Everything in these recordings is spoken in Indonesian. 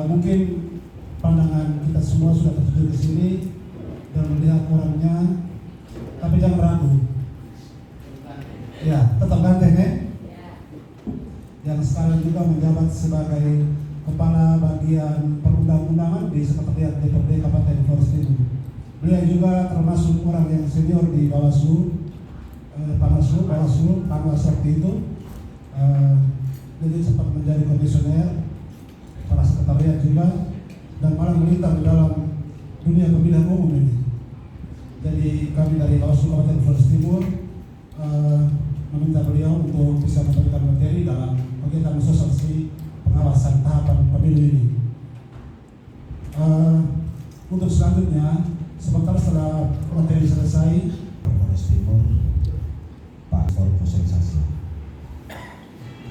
Mungkin pandangan kita semua sudah tertuju ke sini dan melihat orangnya, tapi jangan ragu. Ya, tetap ganteng ya. Yang sekarang juga menjabat sebagai Kepala Bagian Perundang-undangan di Sekretariat DPRD Kabupaten Flores Timur. Beliau juga termasuk orang yang senior di Bawaslu, Panwaslu waktu itu. Jadi sempat menjadi komisioner, kepala sekretariat juga, dan malah melintang di dalam dunia pemilihan umum ini. Jadi kami dari Bawaslu Kabupaten Flores Timur meminta beliau untuk bisa memberikan materi dalam kegiatan sosialisasi pengawasan tahapan pemilu ini. Untuk selanjutnya, sebentar setelah materi selesai, Flores Timur, Pak Forum Sosialisasi.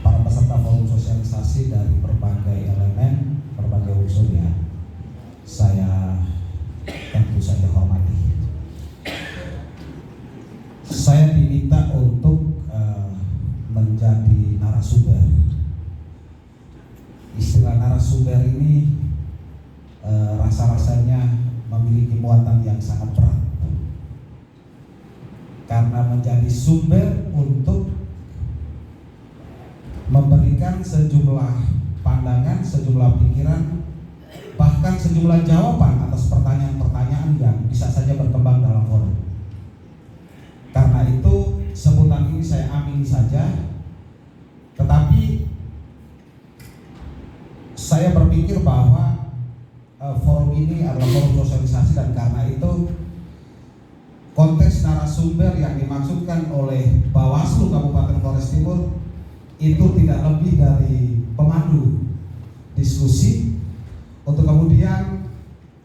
Para peserta forum sosialisasi dari berbagai elemen, berbagai unsurnya, saya tentu saja hormati. Saya diminta untuk menjadi narasumber. Istilah narasumber ini rasa-rasanya memiliki muatan yang sangat berat, karena menjadi sumber untuk memberikan sejumlah pandangan, sejumlah pikiran, bahkan sejumlah jawaban atas pertanyaan-pertanyaan yang bisa saja berkembang dalam forum. Karena itu sebutan ini saya amini saja, tetapi saya berpikir bahwa forum ini adalah forum sosialisasi, dan karena itu konteks narasumber yang dimaksudkan oleh Bawaslu Kabupaten Flores Timur itu tidak lebih dari pemandu diskusi untuk kemudian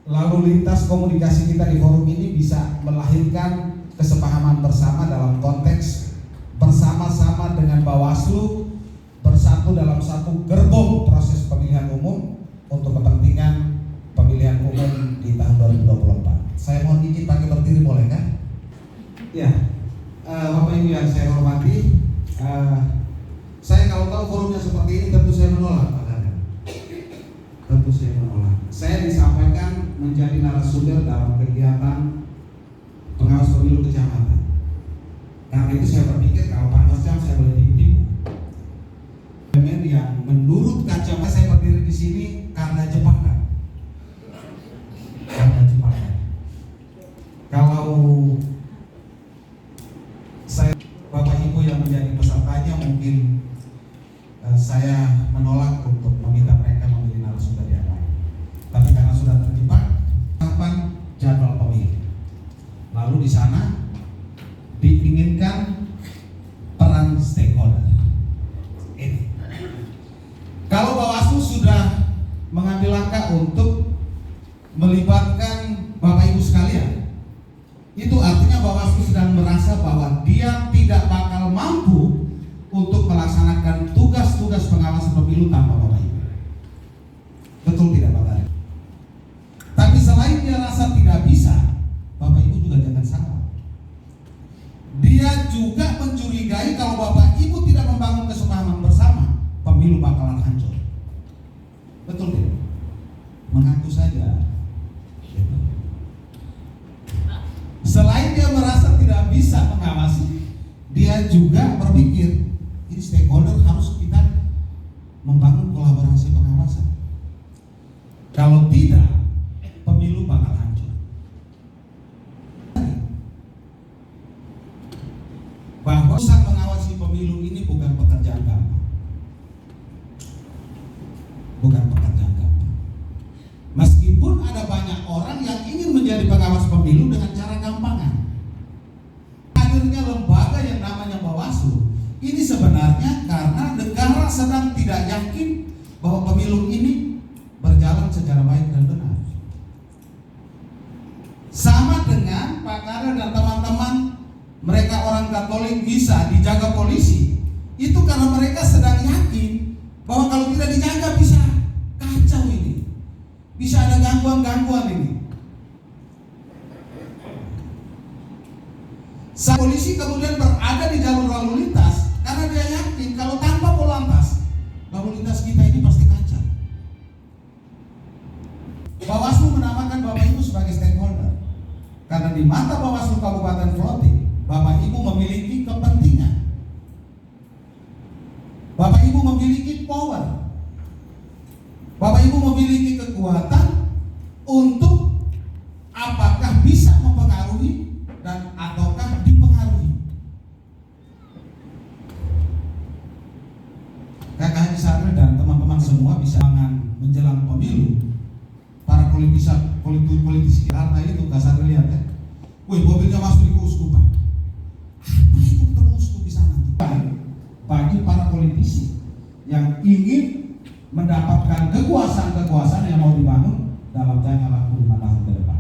lalu lintas komunikasi kita di forum ini bisa melahirkan kesepahaman bersama dalam konteks bersama-sama dengan Bawaslu bersatu dalam satu gerbong proses pemilihan umum untuk kepentingan pemilihan umum di tahun 2024. Saya mohon izin pakai berdiri, boleh kan? Ya, Bapak Ibu yang saya hormati, saya kalau tahu forumnya seperti ini tentu saya menolak, Pak Kadang. Tentu saya menolak. Saya disampaikan menjadi narasumber dalam kegiatan pengawas pemilu kecamatan. Karena itu saya berpikir kalau Panwascam saya boleh tipu-tipu. Yang menurut kacamata saya berdiri di sini karena jebakan. Karena jebakan. Kalau saya, Bapak Ibu yang menjadi pesertanya, mungkin saya menolak untuk meminta mereka memilih narasumber yang lain. Tapi karena sudah terjebak, kapan jadwal pemilu? Lalu di sana diinginkan peran stakeholder. Ini. Kalau Bawaslu sudah mengambil langkah untuk melibatkan Bapak Ibu sekalian, itu artinya Bawaslu sedang merasa bahwa dia tidak bakal mampu untuk melaksanakan tugas-tugas pengawasan pemilu tanpa Bapak Ibu. Betul tidak Pak Kadang? Tapi selain dia rasa tidak bisa, Bapak Ibu juga jangan salah. Dia juga mencurigai kalau Bapak Ibu tidak membangun kesepahaman bersama, pemilu bakalan hancur. Betul tidak? Mengaku saja. Selain dia merasa tidak bisa mengawasi, dia juga berpikir ini stakeholder harus kita membangun kolaborasi pengawasan. Kalau tidak, pemilu bakal hancur. Bahwa usaha mengawasi pemilu ini bukan pekerjaan gampang. Bukan pekerjaan gampang. Meskipun ada banyak orang yang ingin menjadi pengawas pemilu dengan cara gampangan. Hadirnya lembaga yang namanya Bawaslu ini sebenarnya karena negara sedang tidak yakin bahwa pemilu ini berjalan secara baik dan benar. Sama dengan Pak Kadang dan teman-teman, mereka orang Katolik bisa dijaga polisi, itu karena mereka sedang yakin bahwa kalau tidak dijaga bisa kacau ini, bisa ada gangguan-gangguan ini. Saat polisi kemudian berada di jalur lalu lintas karena dia yakin kalau tanpa polantas lalu lintas kita ini pasti kacau. Bawaslu menamakan Bapak Ibu sebagai stakeholder. Karena di mata Bawaslu Kabupaten Floating, Bapak Ibu memiliki kepentingan. Bapak Ibu memiliki power. Bapak Ibu memiliki kekuatan untuk apakah bisa mempengaruhi dan ataukah dipengaruhi. Kakak Haji Saril dan teman-teman semua bisa menjelang pemilu. Para politisi karena itu Kak Saril lihat ya. Wih, mobilnya masuk di keuskupan. Apa itu ketemu uskup di sana? Bagi para politisi yang ingin mendapatkan kekuasaan yang mau dibangun dalam jangka waktu 5 tahun ke depan.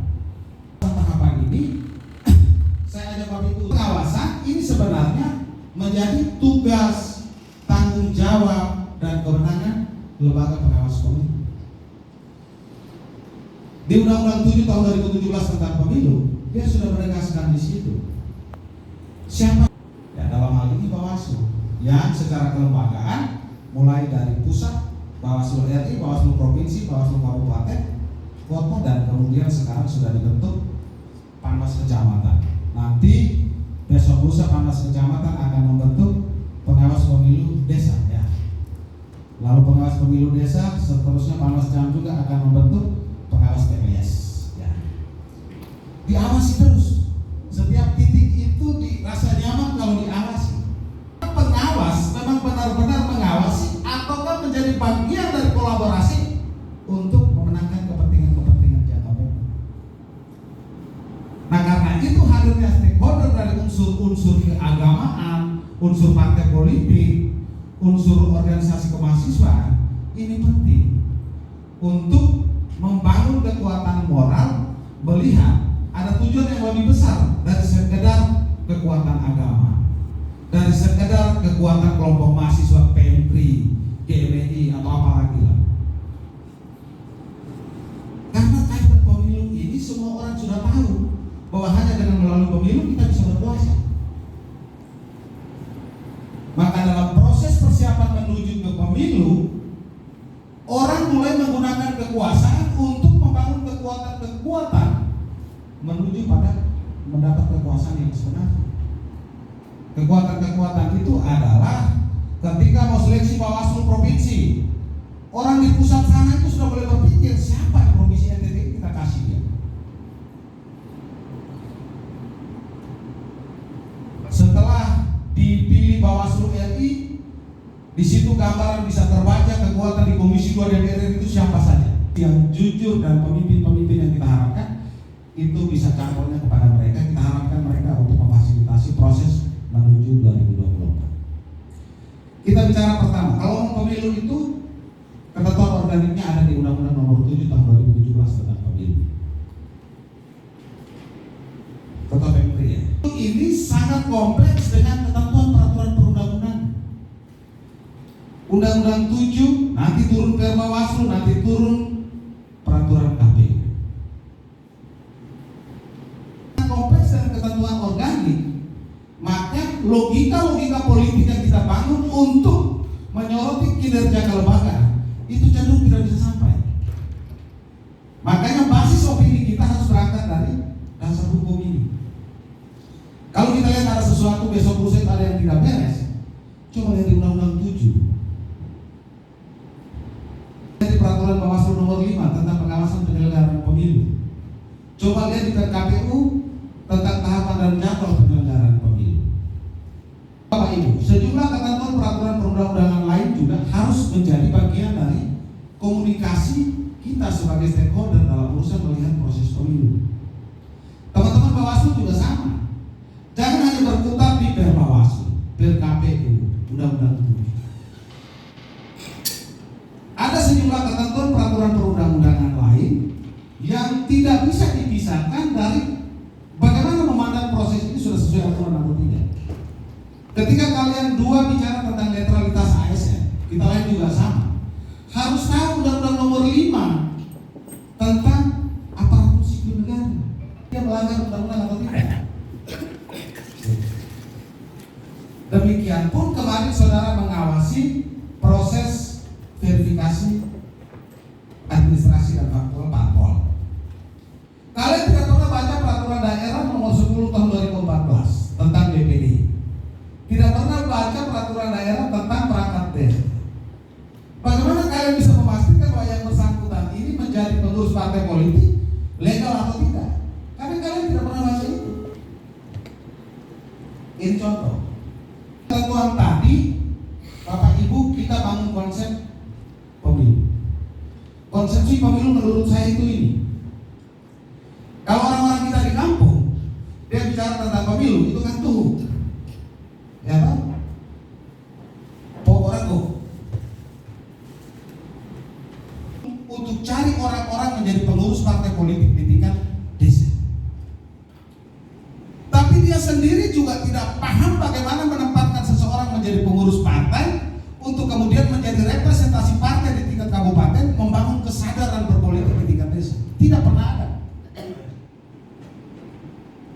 Tahapan ini saya ajak Bapak Ibu, pengawasan ini sebenarnya menjadi tugas, tanggung jawab dan kewenangan lembaga pengawas pemilu. Di Undang-Undang 7 tahun 2017 tentang pemilu, dia sudah menegaskan di situ siapa ya dalam hal ini Bawaslu yang secara kelembagaan mulai dari pusat, Bawaslu RI, Bawaslu Provinsi, Bawaslu Kabupaten, Kota, dan kemudian sekarang sudah dibentuk Panwas Kecamatan. Nanti besok lusa Panwas Kecamatan akan membentuk pengawas pemilu desa ya. Lalu pengawas pemilu desa, seterusnya Panwas Jam juga akan membentuk pengawas TPS ya. Diawasi terus. Setiap titik itu dirasa nyaman kalau diawasi. Pengawas memang benar-benar mengawasi ataukah menjadi bagian dari kolaborasi untuk memenangkan kepentingan jangka pendek. Nah, karena itu hadirnya stakeholder dari unsur-unsur keagamaan, unsur partai politik, unsur organisasi kemahasiswaan ini penting untuk membangun kekuatan moral, melihat ada tujuan yang lebih besar dari sekedar kekuatan agama, dari sekedar kekuatan kelompok mahasiswa PMPRI, GMI atau apa lagi lah. Karena kaitan pemilu ini semua orang sudah tahu bahwa hanya dengan melalui pemilu kita bisa berkuasa. Maka dalam proses persiapan menuju ke pemilu, orang mulai menggunakan kekuasaan untuk membangun kekuatan menuju pada mendapat kekuasaan yang sebenarnya. Kekuatan itu adalah ketika mau seleksi Bawaslu provinsi, orang di pusat sana itu sudah boleh berpikir siapa di provinsi NTT kita kasih dia. Setelah dipilih Bawaslu RI, di situ gambaran bisa terbaca kekuatan di Komisi 2 DPR itu siapa saja yang jujur, dan pemimpin-pemimpin yang kita harapkan itu bisa cangkulnya kepada mereka. Kita harapkan mereka untuk memfasilitasi proses menuju 2024. Kita bicara pertama, kalau mau pemilu itu ketentuan organiknya ada di Undang-Undang Nomor 7 Tahun 2017 tentang pemilu. Ketua PMPRI ya. Ini sangat kompleks dengan ketentuan peraturan perundang-undangan. Undang-Undang 7 nanti turun ke Bawaslu, nanti turun peraturan KPU. Kompleks dengan ketentuan organik, maka logika politik yang kita bangun untuk menyoroti kinerja kelembagaan itu cenderung tidak bisa sampai. Makanya basis opini kita harus berangkat dari dasar hukum ini. Kalau kita lihat ada sesuatu besok lusa ada yang tidak beres, coba lihat di Undang-Undang 7. Di peraturan Bawaslu nomor 5 tentang pengawasan penyelenggaraan pemilu. Coba lihat di KPU tentang tahapan dan jadwal penyelenggaraan pemilu. Bapak Ibu, sejumlah ketentuan peraturan perundang-undangan lain juga harus menjadi bagian dari komunikasi kita sebagai stakeholder dalam urusan melihat proses pemilu. Teman-teman Bawaslu juga sama. Jangan hanya berkutat di per Bawaslu, per KPU, Undang-Undang 7. Ada sejumlah ketentuan peraturan perundang-undangan lain yang tidak bisa dipisahkan dari bagaimana memandang proses ini sudah sesuai aturan atau tidak. Ketika kalian dua bicara tentang netralitas ASN, kita lain juga sama. Harus tahu Undang-Undang Nomor 5 tentang aparatur sipil negara. Dia melanggar undang-undang atau tidak? Demikian pun kemarin saudara mengawasi proses verifikasi administrasi dan faktual parpol. partai politik legal atau tidak? Karena kalian tidak pernah baca itu. Ini contoh. Ketentuan tadi, Bapak Ibu, kita bangun konsep pemilu. Konsepsi pemilu menurut saya itu ini. Kalau orang-orang kita di kampung, dia bicara tentang pemilu, itu kan tuh, ya kan? Pokoknya tuh, untuk cari orang-orang menjadi pengurus partai politik di tingkat desa. Tapi dia sendiri juga tidak paham bagaimana menempatkan seseorang menjadi pengurus partai untuk kemudian menjadi representasi partai di tingkat kabupaten, membangun kesadaran berpolitik di tingkat desa. Tidak pernah ada.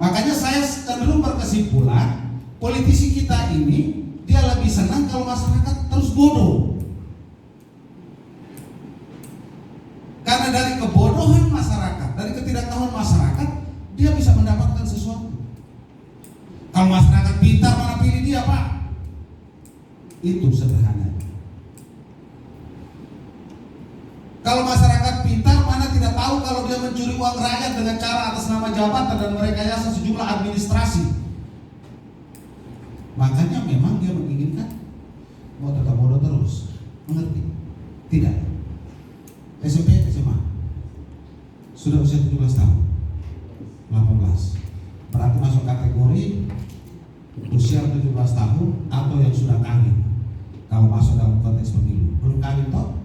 Makanya saya cenderung berkesimpulan, politisi kita ini dia lebih senang kalau masyarakat terus bodoh. Karena dari kebodohan masyarakat, dari ketidaktahuan masyarakat, dia bisa mendapatkan sesuatu. Kalau masyarakat pintar, mana pilih dia, Pak? Itu sederhana. Kalau masyarakat pintar, mana tidak tahu kalau dia mencuri uang rakyat dengan cara atas nama jabatan dan merekayasa sejumlah administrasi. Makanya memang dia menginginkan mau tetap bodoh terus. Mengerti? Tidak. SMP, SMA sudah usia 17 tahun, 18, berarti masuk kategori usia 17 tahun atau yang sudah kawin. Kalau masuk dalam konteks pemilu, belum kawin toh?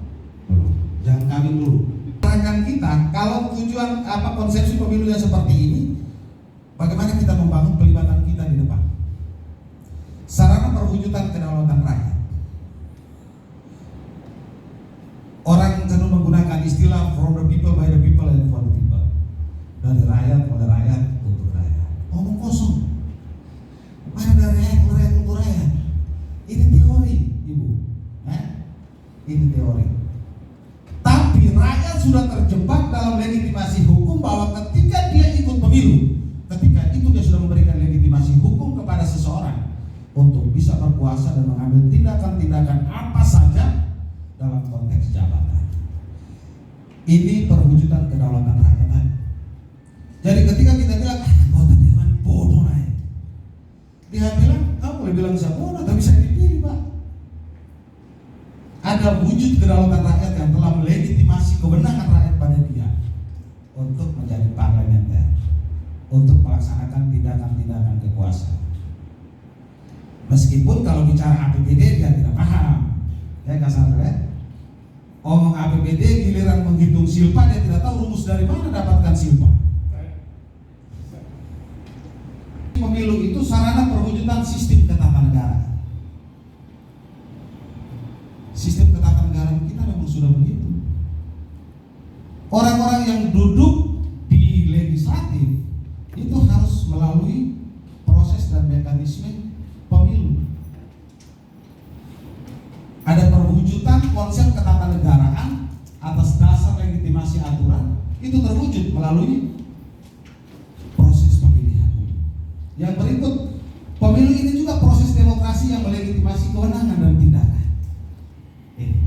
Belum. Jangan kawin dulu. Rekan kita, kalau tujuan konsepsi pemilu yang seperti ini, bagaimana kita membangun pelibatan kita di depan? Sarana perwujudan kedaulatan rakyat. Orang cenderung menggunakan istilah from the people, by the people, and for the people. Dari rakyat, oleh rakyat, untuk rakyat. Omong kosong. Mana dari rakyat, oleh rakyat, untuk rakyat. Ini teori, Ibu. Ini teori. Tapi rakyat sudah terjebak dalam legitimasi hukum bahwa ketika dia ikut pemilu, ketika itu dia sudah memberikan legitimasi hukum kepada seseorang untuk bisa berkuasa dan mengambil tindakan-tindakan apa saja dalam konteks jabatan. Ini perwujudan kedaulatan rakyat tadi. Jadi ketika kita bilang anggota dewan bodoh naik, dia bilang kamu boleh bilang saya bodoh, tapi saya dipilih, Pak. Ada wujud kedaulatan rakyat yang telah melegitimasi kewenangan rakyat pada dia untuk menjadi parlementer, untuk melaksanakan tindakan-tindakan kekuasaan. Meskipun kalau bicara APBD dia tidak paham, ya kasar ya. Omong APBD giliran menghitung silpa dia tidak tahu rumus dari mana dapatkan silpa. Pemilu itu sarana perwujudan sistem ketatanegaraan. Sistem ketatanegaraan kita memang sudah begitu. Orang-orang yang duduk di legislatif itu harus melalui proses dan mekanisme pemilu. Ada perwujudan konsep ketatanegaraan atas dasar legitimasi aturan, itu terwujud melalui proses pemilihan. Yang berikut, pemilu ini juga proses demokrasi yang melegitimasi kewenangan dan tindakan. Ini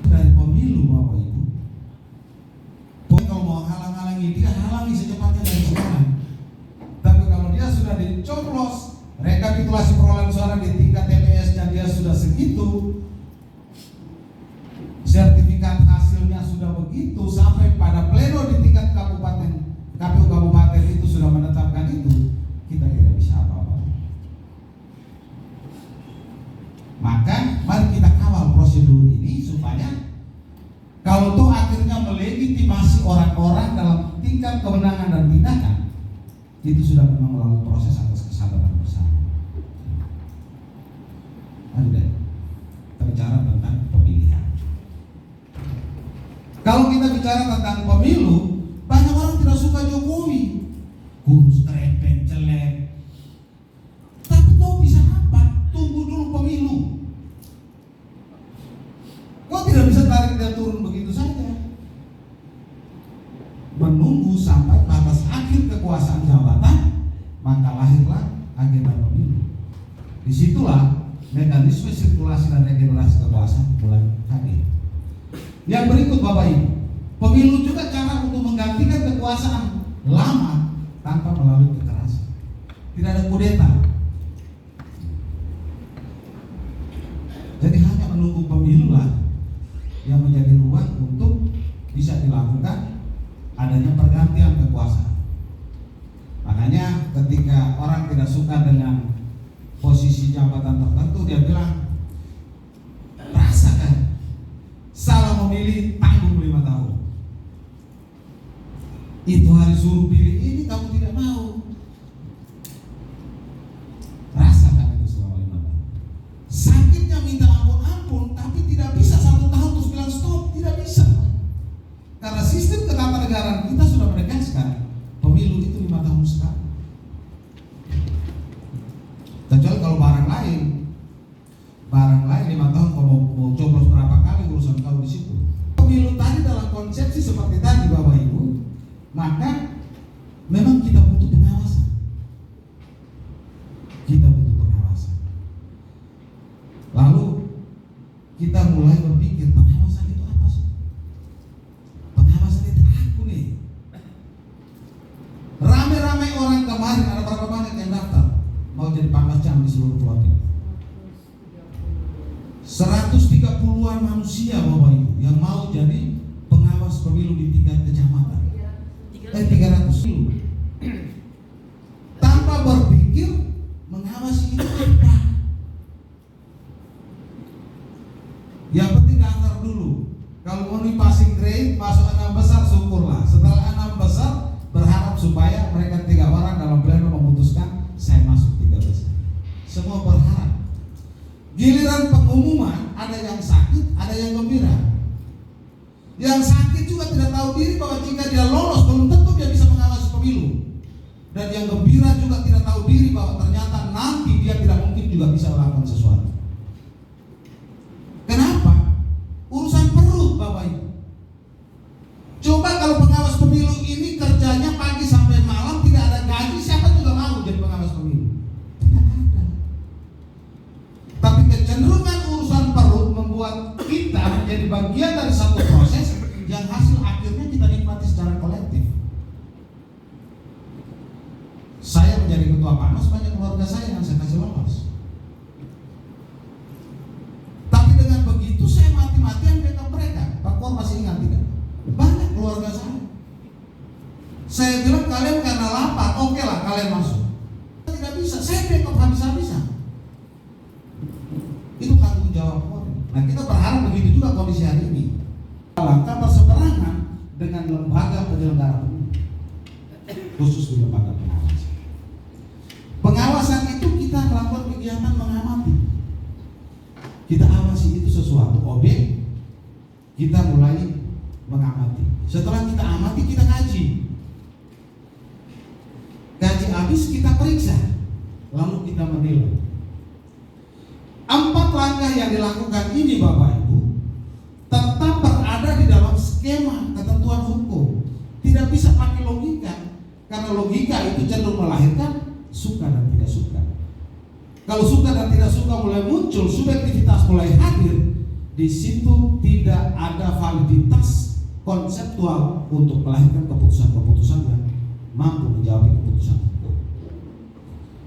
dari pemilu, Bapak Ibu. Kalau mau halang-halangi dia, halangi secepatnya dari sekarang. Tapi kalau dia sudah dicoblos, rekapitulasi perolehan suara di tingkat TPS-nya dia sudah segitu, sertifikat hasilnya sudah begitu, sampai pada pleno di tingkat kabupaten, KPU kabupaten itu sudah menetapkan itu, kita tidak bisa apa-apa. Maka mari kita kawal prosedur ini supaya kalau itu akhirnya melegitimasi orang-orang dalam tingkat kewenangan dan tindakan, itu sudah memang melalui proses atas kesadaran bersama. Anda bicara tentang pemilihan. Kalau kita bicara tentang pemilu, banyak orang tidak suka Jokowi, kurus, krempeng, jelek. Tapi kau bisa apa? Tunggu dulu pemilu. Kau tidak bisa tarik dia turun begitu saja. Menunggu sampai batas akhir kekuasaan jabatan, maka lahirlah agenda pemilu. Disitulah mekanisme sirkulasi dan regenerasi kekuasaan mulai hadir. Yang berikut Bapak Ibu, pemilu juga cara untuk menggantikan kekuasaan lama tanpa melalui kekerasan. Tidak ada kudeta. Jadi hanya menunggu pemilu lah yang menjadi ruang untuk bisa dilakukan adanya pergantian kekuasaan. Makanya ketika orang tidak suka dengan posisi jabatan tertentu, dia bilang, rasakan salah memilih, tanggung 5 tahun. Itu hari suruh pilih ini kamu tidak mau. Rasakan itu selama 5 tahun. Sakitnya minta ampun, tapi tidak bisa 1 tahun terus bilang stop, tidak bisa. Karena sistem ketatanegaraan kita sudah menegaskan pemilu itu 5 tahun sekali. Kecuali kalau barang lain 5 tahun kau mau coblos berapa kali urusan kau di situ. Pemilu tadi dalam konsepsi seperti tadi Bapak Ibu, maka memang kita butuh pengawasan. Kita butuh pengawasan. Lalu kita mulai berpikir, pengawasan itu apa sih? Pengawasan itu aku nih. Rame-rame orang kemarin, ada berapa banyak yang daftar mau jadi Pangdam di seluruh Pulau Timur. 130-an manusia Bapak Ibu yang mau jadi pengawas pemilu di tingkat kecamatan. 300 tanpa berpikir mengawasi itu apa. Yang penting daftar dulu. Kalau mau di passing grade masuk 6 besar syukurlah. Setelah 6 besar berharap supaya mereka 3 orang dalam pleno memutuskan saya masuk 3 besar. Semua berharap. Giliran pengumuman ada yang sakit, ada yang gembira. Yang sakit juga tidak tahu diri bahwa jika dia lolos belum tentu dia bisa mengawasi pemilu. Dan yang gembira juga tidak tahu diri bahwa ternyata nanti dia tidak mungkin juga bisa melakukan sesuatu. Kenapa? Urusan perut Bapak Ibu. Coba kalau pengawas pemilu ini kerjanya pagi sampai malam tidak ada gaji, siapa juga mau jadi pengawas pemilu? Tidak ada. Tapi kecenderungan urusan perut membuat kita menjadi bagian dari satu proses yang hasil akhirnya kita nikmati secara kolektif. Saya menjadi ketua Panos, banyak keluarga saya yang saya kasih lolos. Tapi dengan begitu saya mati-matian backup mereka. Pak Kuat masih ingat tidak? Banyak keluarga saya. Saya bilang kalian karena lapar, oke lah kalian masuk. Tidak bisa, saya backup habis-habisan. Itu tanggung jawab Polri. Nah kita berharap begitu juga kondisi hari ini. Langkah berseberangan dengan lembaga penyelenggara pemilu, khusus di lembaga pengawasan. Pengawasan itu kita melakukan kegiatan mengamati. Kita awasi itu sesuatu objek, kita mulai mengamati. Setelah kita amati, kita kaji. Kaji habis kita periksa, lalu kita menilai. 4 langkah yang dilakukan ini Bapak Ibu tetap berada di dalam skema ketentuan hukum. Tidak bisa pakai logika, karena logika itu cenderung melahirkan suka dan tidak suka. Kalau suka dan tidak suka mulai muncul, subjektivitas mulai hadir, di situ tidak ada validitas konseptual untuk melahirkan keputusan-keputusan yang mampu menjawab keputusan hukum.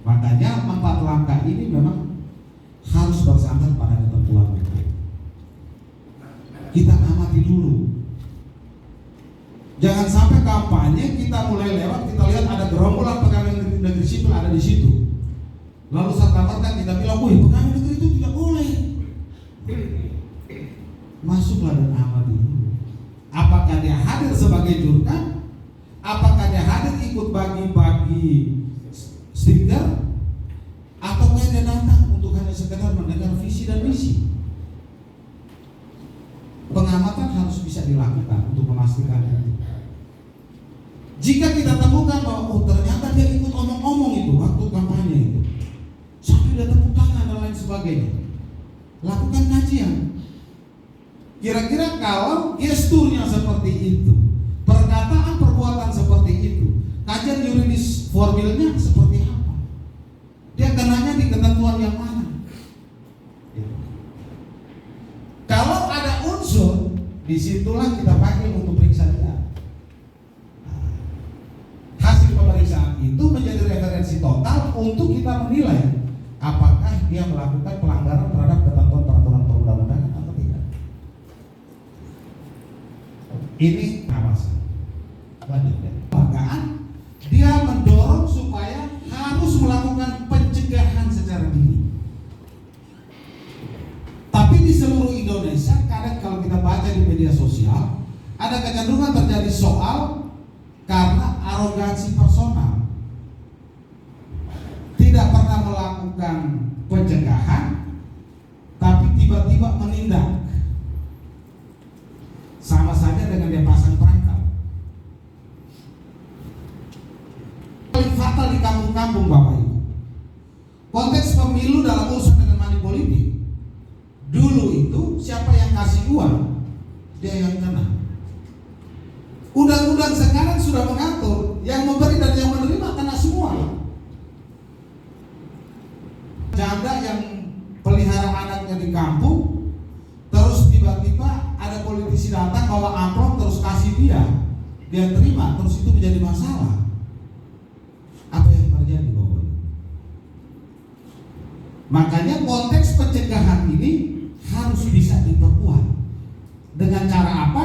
Makanya 4 langkah ini memang harus bersandar pada ketentuan hukum. Kita amati dulu. Jangan sampai kampanye kita mulai lewat, kita lihat ada gerombolan pegawai negeri sipil ada di situ. Lalu serta-merta kita bilang, "Wih, pegawai negeri itu tidak boleh." Masuklah dan amati dulu. Apakah dia hadir sebagai jurkam? Apakah dia hadir ikut bagi-bagi stiker? Atau dia datang untuk hanya sekedar mendengar visi dan misi? Pengamatan harus bisa dilakukan untuk memastikan itu. Jika kita temukan bahwa ternyata dia ikut omong-omong itu waktu kampanye itu, sampai dia tepuk tangan dan lain sebagainya, lakukan kajian. Kira-kira kalau gesturnya seperti itu, perkataan perbuatan seperti itu, kajian yuridis formilnya seperti apa? Dia kenanya di ketentuan yang mana? Kalau ada unsur disitulah kita panggil untuk periksa dia. Hasil pemeriksaan itu menjadi referensi total untuk kita menilai apakah dia melakukan pelanggaran terhadap ketentuan peraturan perundang-undangan atau tidak. Ini pengawasan. Lanjut ya. Bahkan dia mendorong supaya harus melakukan pencegahan secara dini. Tapi di seluruh Indonesia, kadang kalau kita baca di media sosial, ada kecenderungan terjadi soal karena arogansi personal. Tidak pernah melakukan pencegahan, tapi tiba-tiba menindak. Sama saja dengan dia pasang perangkap. Paling fatal di kampung-kampung Bapak Ibu. Konteks pemilu dalam urusan dengan money politik. Dulu itu siapa yang kasih uang, dia yang kena. Undang-undang sekarang sudah mengatur yang memberi dan yang menerima kena semua. Janda yang pelihara anaknya di kampung, terus tiba-tiba ada politisi datang bawa amplop terus kasih dia terima, terus itu menjadi masalah. Apa yang terjadi Bapak? Makanya konteks pencegahan ini harus bisa diperkuat. Dengan cara apa?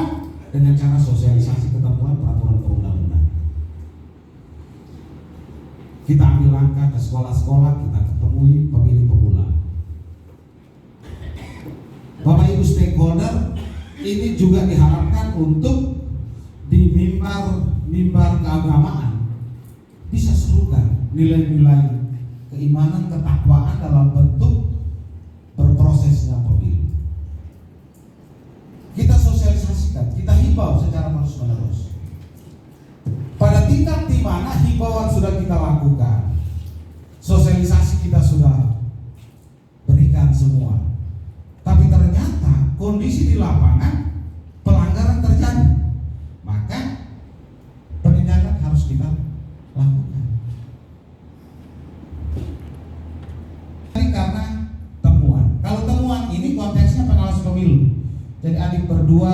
Dengan cara sosialisasi ketentuan peraturan perundang-undangan. Kita ambil langkah ke sekolah-sekolah, kita ketemui pemilih pemula. Bapak Ibu stakeholder, ini juga diharapkan untuk di mimbar keagamaan bisa serukan nilai-nilai keimanan, ketakwaan dalam bentuk berprosesnya pemilu. Kita sosialisasikan, kita himbau secara terus-menerus. Pada tingkat di mana himbauan sudah kita lakukan, sosialisasi kita sudah berikan semua, tapi ternyata kondisi di lapangan pelanggaran terjadi, maka penindakan harus kita lakukan. Karena temuan, kalau temuan ini konteksnya pengawas pemilu, jadi adik berdua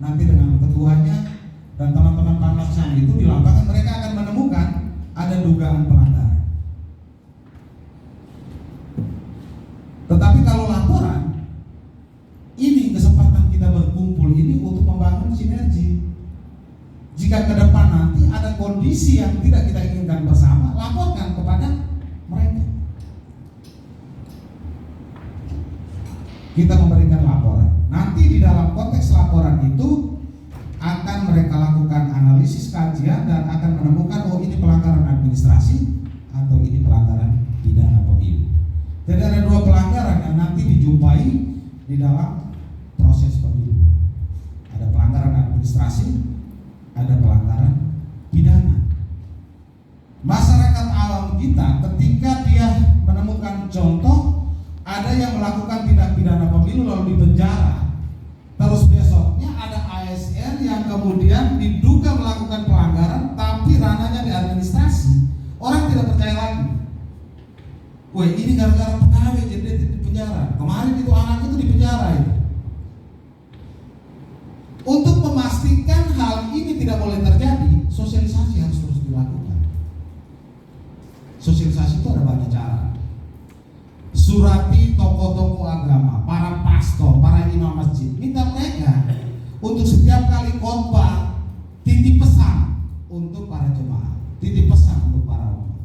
nanti dengan ketuanya dan teman-teman panwascam itu di lapangan mereka akan menemukan ada dugaan pelanggaran. Tetapi kalau laporan, ini kesempatan kita berkumpul ini untuk membangun sinergi. Jika ke depan nanti ada kondisi yang tidak kita inginkan bersama, laporkan kepada mereka. Kita memberikan laporan. Nanti di dalam konteks laporan itu akan mereka lakukan analisis kajian dan akan menemukan oh ini pelanggaran administrasi atau ini pelanggaran pidana pemilu. Jadi ada dua pelanggaran yang nanti dijumpai di dalam proses pemilu. Ada pelanggaran administrasi, ada pelanggaran pidana. Masyarakat awam kita ketika dia menemukan contoh ada yang melakukan tindak pidana pemilu lalu dipenjara, terus besoknya ada ASN yang kemudian diduga melakukan pelanggaran tapi ranahnya di administrasi, orang tidak percaya lagi. Wah ini gara-gara pegawai jadi dia di penjara. Kemarin itu anak itu di penjara itu. Untuk memastikan hal ini tidak boleh terjadi, sosialisasi harus terus dilakukan. Sosialisasi itu ada banyak cara. Surati tokoh-tokoh agama, para pastor, para imam masjid, minta mereka untuk setiap kali khotbah titip pesan untuk para jemaah, titip pesan untuk para umat,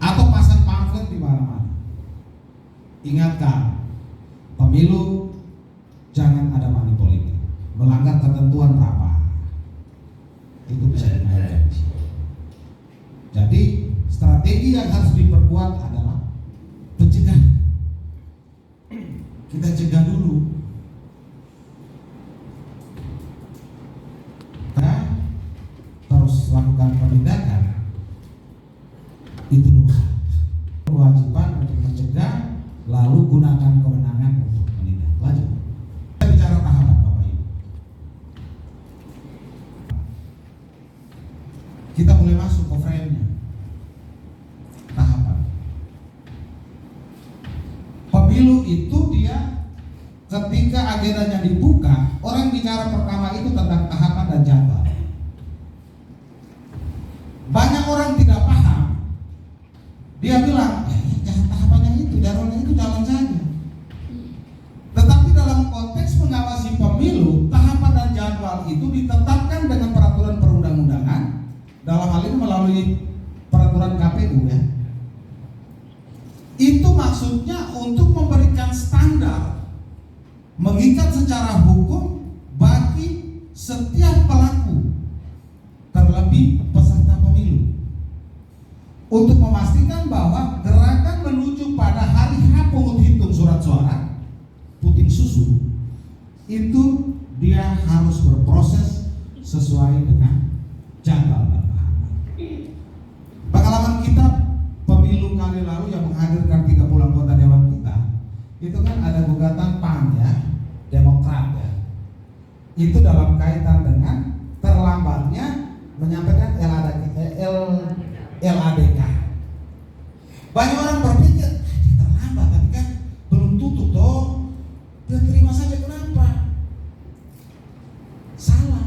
atau pasang pamflet di mana-mana. Ingatkan, pemilu jangan ada money politik, melanggar ketentuan berapa, itu bisa dimainkan. Jadi strategi yang harus diperkuat adalah pencegahan. Kita cegah dulu. Nah, terus lakukan penindakan itu dosa. Kewajiban untuk mencegah, lalu gunakan kewenangan untuk menindak. Lanjut. Kita bicara tahapan Bapak Ibu. Kita mulai masuk ke frame-nya. Tahapan pemilu itu dia ketika agendanya dibuka, orang bicara pertama itu tentang tahapan dan jadwal. Banyak orang tidak paham. Dia bilang, tahapannya itu, jadwalnya itu jalan saja. Tetapi dalam konteks mengawasi pemilu, tahapan dan jadwal itu ditetapkan dengan peraturan perundang-undangan, dalam hal ini melalui peraturan KPU ya. Itu maksudnya untuk memberikan standar, mengikat secara hukum bagi setiap pelaku, terlebih peserta pemilu, untuk memastikan bahwa gerakan menuju pada hari H pungut hitung surat suara puting susu itu dia harus berproses sesuai dengan jadwal dan tahapan. Pengalaman kita pemilu kali lalu yang menghadirkan 30 anggota dewan kita, itu kan ada gugatan PAN ya, Demokrat ya. Itu dalam kaitan dengan terlambatnya menyampaikan LADK. Banyak orang berpikir terlambat, tapi kan belum tutup toh, dia terima saja, kenapa? Salah.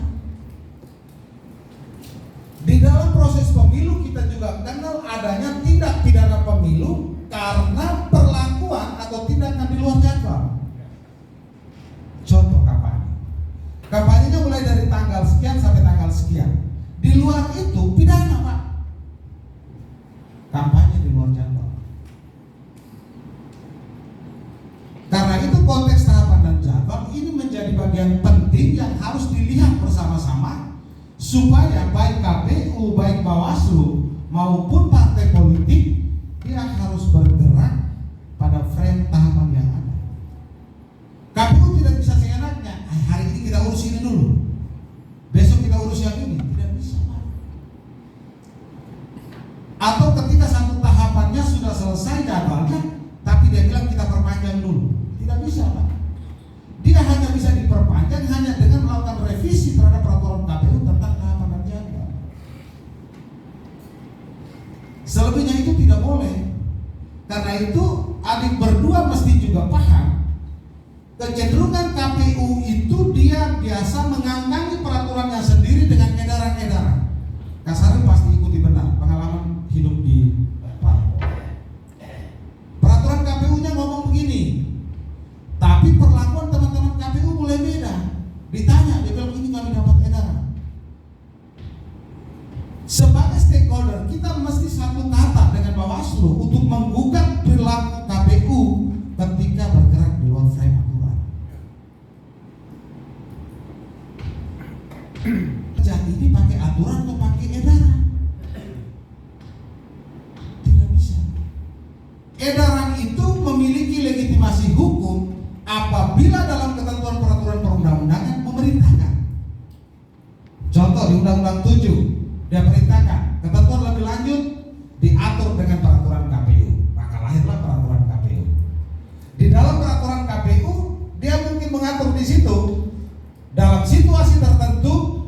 Di dalam proses pemilu kita juga kenal adanya tindak pidana pemilu karena perlakuan atau tindakan di luar jadwal. Contoh kampanye. Kampanyenya mulai dari tanggal sekian sampai tanggal sekian. Di luar itu pidana, Pak. Kampanye di luar jadwal. Karena itu konteks tahapan dan jadwal ini menjadi bagian penting yang harus dilihat bersama-sama supaya baik KPU, baik Bawaslu maupun partai politik dia harus bergerak pada frame tahapan yang ada. KPU tidak bisa seenaknya, hari ini kita urus ini dulu, besok kita urus yang ini, tidak bisa. Atau ketika satu tahapannya sudah selesai jadwalnya, tapi dia bilang kita perpanjang dulu, tidak bisa, Pak. Dia hanya bisa diperpanjang hanya dengan melakukan revisi terhadap peraturan KPU tentang tahapan dan jadwal. Selebihnya itu tidak boleh. Karena itu adik berdua mesti juga paham kecenderungan KPU itu dia biasa mengangkangi peraturannya sendiri dengan edaran-edaran. Kasarnya pasti ikuti benar, pengalaman hidup di peraturan KPU-nya ngomong begini, tapi perlakuan teman-teman KPU mulai beda. Ditanya, dia bilang ini kami dapat edaran. Sebagai stakeholder kita mesti satu kata dengan Bawaslu untuk menggugat perilaku KPU ketika bergerak di luar frame aturan. Jadi ini pakai aturan atau pakai edaran? Tidak bisa. Edaran itu memiliki legitimasi hukum apabila dalam ketentuan peraturan perundang-undangan memerintahkan. Contoh di Undang-Undang 7 dia perintahkan ketentuan lebih lanjut diatur dengan peraturan KPU, maka lahirlah peraturan KPU. Di dalam peraturan KPU dia mungkin mengatur di situ dalam situasi tertentu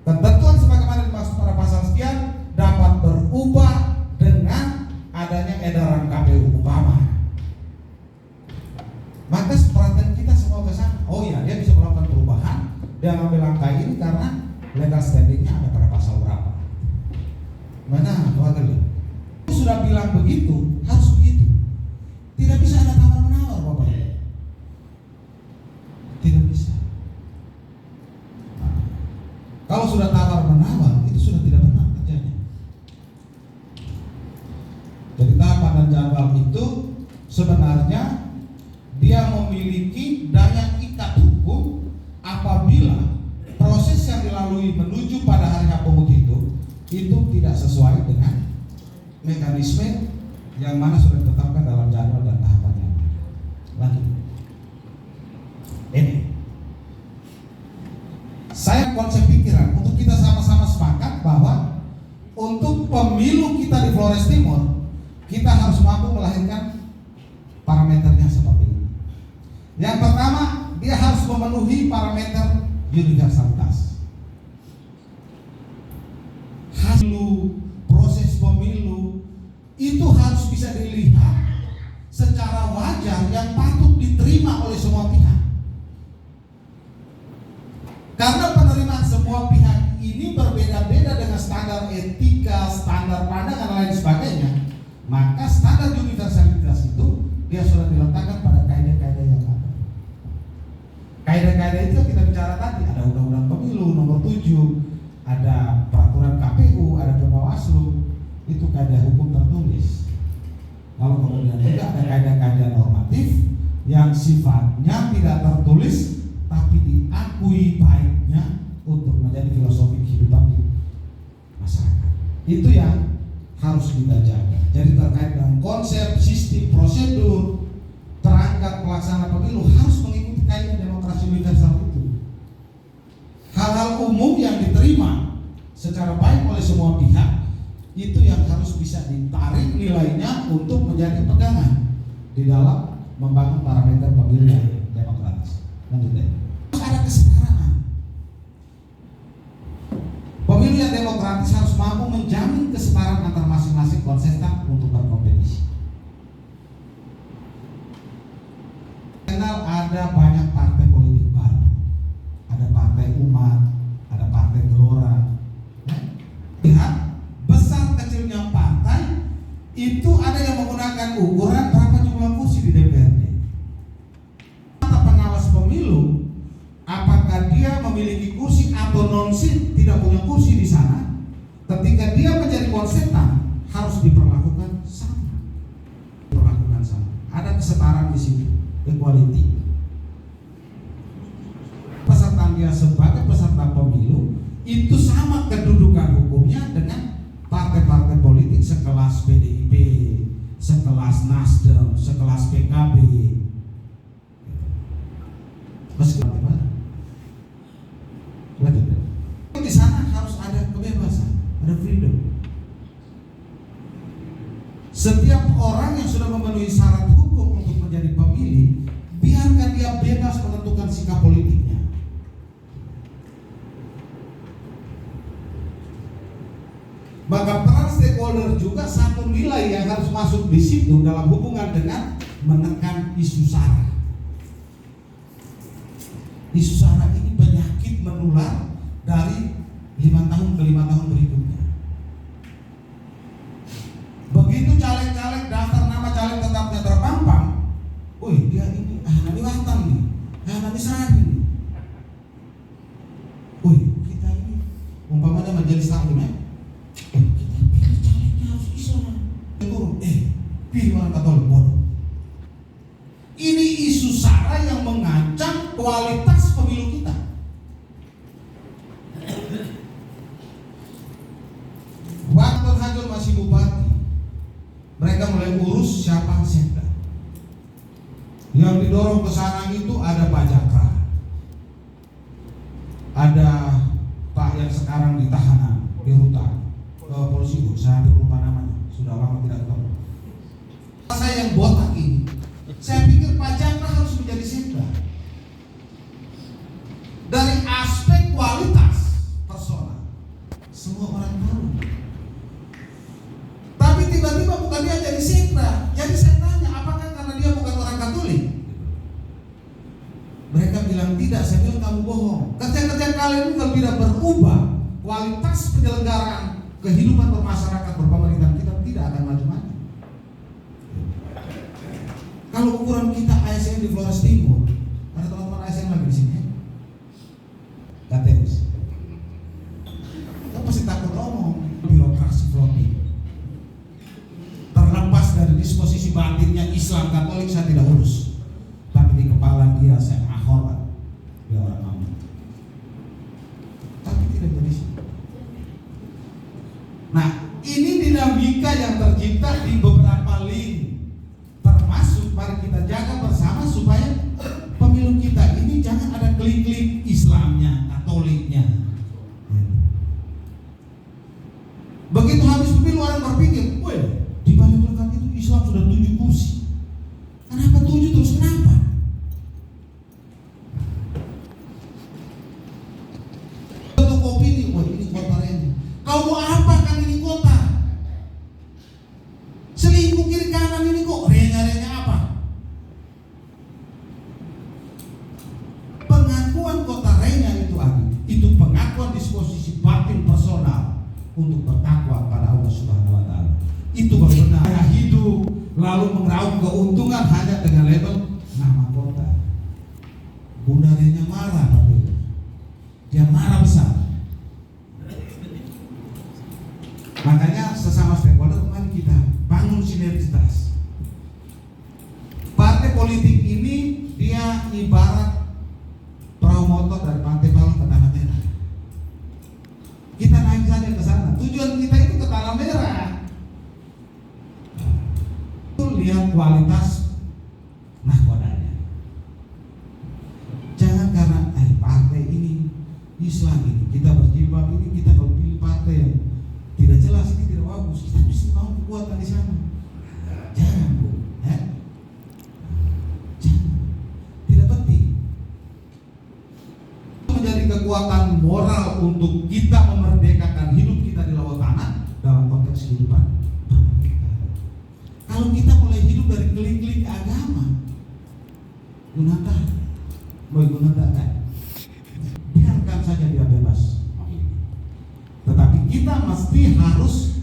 ketentuan sebagaimana dimaksud pada pasal sekian dapat berubah dengan adanya edaran KPU umpama. Maka perhatian kita semua ke sana. Oh ya, dia bisa melakukan perubahan, dia ngambil langkah ini karena legal standingnya ada pada pasal berapa. Mana wakil? Sudah bilang begitu, harus begitu. Tidak bisa ada tawar-menawar, Bapak. Tidak bisa. Nah, kalau sudah tawar-menawar, itu sudah tidak benar kerjanya. Jadi tahapan dan jadwal itu sebenarnya dia memiliki daya ikat hukum apabila proses yang dilalui menuju pada hari H pungut itu tidak sesuai dengan mekanisme yang mana sudah ditetapkan dalam jadwal dan tahapannya. Lanjut. Ini saya konsep pikiran untuk kita sama-sama sepakat bahwa untuk pemilu kita di Flores Timur kita harus mampu melahirkan parameternya seperti ini. Yang pertama, dia harus memenuhi parameter universalitas. Hasil proses pemilu itu harus bisa dilihat secara wajar yang patut diterima oleh semua etika, standar pandangan dan lain sebagainya, maka standar universalitas itu dia sudah diletakkan pada kaidah-kaidah yang ada. Kaidah-kaidah itu kita bicara tadi, ada Undang-Undang Pemilu nomor 7, ada peraturan KPU, ada Bawaslu, itu kaidah hukum tertulis. Lalu kemudian juga ada kaidah-kaidah normatif yang sifatnya tidak tertulis tapi diakui baiknya untuk menjadi filosofi kehidupan di masyarakat. Itu yang harus kita jaga. Jadi terkait dengan konsep, sistem, prosedur, perangkat pelaksana pemilu harus mengikuti kaidah demokrasi universal itu. Hal-hal umum yang diterima secara baik oleh semua pihak itu yang harus bisa ditarik nilainya untuk menjadi pegangan di dalam membangun parameter pemilu yang demokratis. Lanjut deh. Harus ada kesetaraan. Pemilu yang demokratis harus mampu menjamin kesetaraan antar masing-masing kontestan untuk berkompetisi. Kenal ada banyak partai politik baru, ada partai umat, ada partai gelora. Lihat besar kecilnya partai itu ada yang menggunakan ukuran berapa jumlah kursi di DPRD. Mata pengawas pemilu, apakah dia memiliki kursi atau non-sit tidak punya kursi di sana, ketika dia menjadi kontestan harus diperlakukan sama. Diperlakukan sama. Ada kesetaraan di situ, equality. Peserta dia sebagai peserta pemilu itu sama kedudukan hukumnya dengan partai-partai politik sekelas PDIP, sekelas Nasdem, sekelas PKB. Meskipun bagaimana? Lanjut. Di sana harus ada kebebasan, ada freedom. Setiap orang yang sudah memenuhi syarat hukum untuk menjadi pemilih, biarkan dia bebas menentukan sikap politiknya. Maka peran stakeholder juga satu nilai yang harus masuk di situ dalam hubungan dengan menekan isu sara. Isu sara ini penyakit menular dari 5 tahun ke 5 tahun berikutnya. Begitu caleg-caleg daftar nama caleg tetapnya terpampang, wih dia ini Nabi Watan nih, Nabi Sadi nih. Wih kita ini umpamanya majelis taklim ya. Kita pilih calegnya harus Islam. Pilih orang Katolik bodoh. Ini isu sara yang mengancam kualitas pemilu kita. Waktu Hajul masih bupati, mereka mulai urus siapa sekda. Yang didorong ke sana itu ada Pak Jakra, ada Pak yang sekarang di tahanan di rutan polisi, saya lupa namanya, sudah lama tidak ketemu. Saya yang botak ini, saya pikir Pak Jakra harus menjadi sekda. Dari aspek kualitas personal, semua orang tahu. Tapi tiba-tiba bukan dia jadi sekda. Jadi saya tanya, apakah karena dia bukan orang Katolik? Mereka bilang tidak. Saya bilang kamu bohong. Kerja-kerja kalian ini kalau tidak berubah, kualitas penyelenggaraan kehidupan bermasyarakat berpemerintahan kita tidak akan maju-maju. Kalau ukuran kita ASN di Flores Timur, ada teman-teman ASN lagi di sini, Gateus. Kita pasti takut ngomong birokrasi floating. Terlepas dari disposisi batinnya Islam Katolik saya tidak urus, tapi di kepala dia saya hormat, dia orang aman. Tapi tidak jadi sih. Nah, ini dinamika yang tercipta di beberapa lini, termasuk mari kita jaga bersama supaya pemilu kita ini jangan ada klik-klik Islamnya, Katolik untuk bertakwa pada Allah Subhanahu wa taala. Itu baru benar. Saya hidup lalu meraup keuntungan hanya dengan label nama kota. Bundanya marah, Pak. Dia marah besar. Makanya sesama stakeholder mari kita bangun sinergitas. Partai politik ini dia ibarat perahu motor dari Pantai Palang ke Tanah Merah. Kita naik saja ke sana. Tujuan kita itu ke Tanah Merah. Lihat kualitas nahkodanya. Jangan karena partai ini Islam ini kita berjilbab ini kita pilih partai yang tidak jelas ini tidak bagus. Kita mesti mau kekuatan di sana. Jangan Bu, ya? Jangan. Tidak penting. Itu menjadi kekuatan moral untuk kita memerdekakan hidup kita di bawah tanah dalam konteks kehidupan. Kalau kita mulai hidup dari klik-klik agama, gunakan, mau gunakan, biarkan saja dia bebas. Tetapi kita mesti harus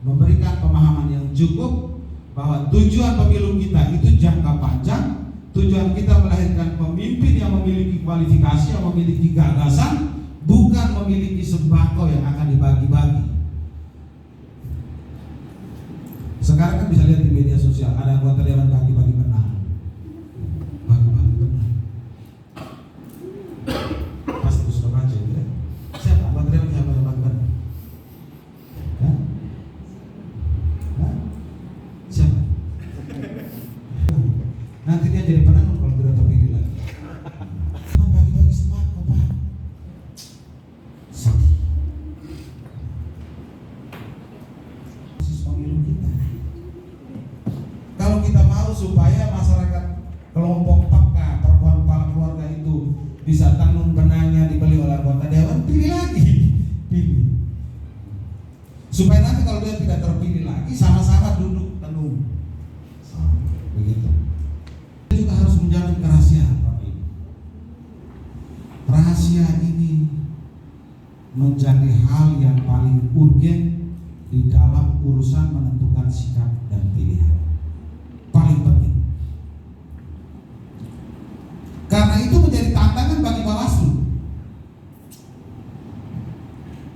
memberikan pemahaman yang cukup bahwa tujuan pemilu kita itu jangka panjang. Tujuan kita melahirkan pemimpin yang memiliki kualifikasi, yang memiliki gagasan, bukan memiliki sembako yang akan dibagi-bagi. Sekarang kan bisa lihat di media sosial ada anggota dewan bagi-bagi menang, bagi-bagi menang. Pasti sudah baca itu ya. Siapa anggota dewan yang bagi-bagi menang? Hah? Hah? Siapa? Nanti dia jadi penenun kalau tidak terpilih lagi. Bagi-bagi sembako Pak. Sedih. Pemilu kita. Kalau kita mau supaya masyarakat kelompok peka perempuan kepala keluarga itu bisa tenun benangnya dibeli oleh anggota dewan, pilih lagi, pilih. Supaya nanti kalau dia tidak terpilih lagi, sama-sama duduk tenun. Begitu. Kita juga harus menjamin kerahasiaan, Pak. Rahasia ini menjadi hal yang paling urgen di dalam urusan menentukan sikap dan pilihan. Paling penting. Karena itu menjadi tantangan bagi Bawaslu.